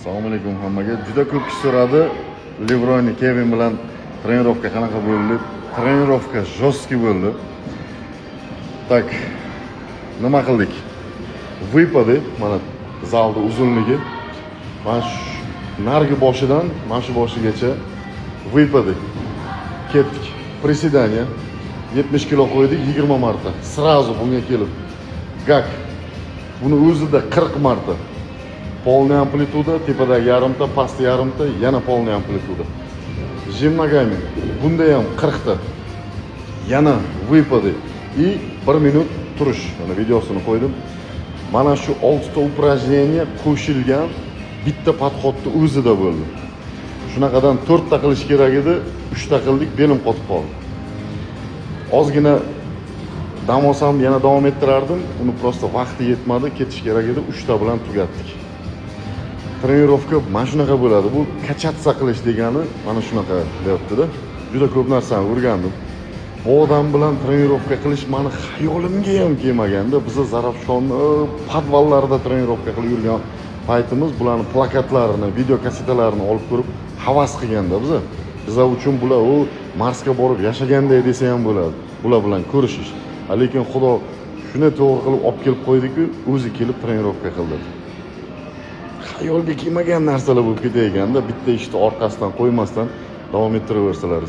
Assalomu alaykum hammaga. Juda ko'p kishi so'radi, Lebron Kevin bilan trenirovka qanaqa bo'ldi? Trenirovka жесткий bo'ldi. Tak, nima qildik? Выпады, mana zalda uzunligi. Mana shu nargi boshidan mana shu boshigacha выпады. Ketdik. Приседание 70 kilo qo'ydik 20 marta. Сразу bunga kelib. Gak. Buni o'zida 40 marta. Полная амплитуda, tepadagi yarimta, pastda yarimta, yana полная амплитуda. Jim nogami. Bunda ham 40 ta. Yana выпады и 1 minut turish. Mana videosini qo'ydim. Mana shu 6 ta упражнение qo'shilgan bitta podxodni o'zida bo'ldi. Shunaqadan 4 ta qilish kerak edi, 3 ta qildik, belim qotib qoldi. Ozgina dam olsam yana davom ettirardim. Uni prosta vaqti yetmadi, ketish kerak edi, 3 ta bilan tugatdik. Trenirovka mana shunaqa bo'ladi. Bu kachatsa qilish degani mana shunaqa deyapti-da. Juda ko'p narsani o'rgandim. Bu odam bilan trenirovka qilish meni xayolimga ham kelmaganda. Biz Zarafshonni podvallarda trenirovka qilib yurgan paytimiz bularning plakatlarini, video kasetalarini olib ko'rib havas qilganda bizlar uchun bular u Marsga borib yashaganday desa ham bo'ladi. Bular bilan ko'rishish. Lekin Xudo shuni to'g'ri qilib olib kelib qo'ydi-ku, o'zi kelib trenirovka qildi. Xayolga kelmagan narsalar bo'lib ketayotganda bitta ishni orqasidan qo'ymasdan davom ettiraversalar.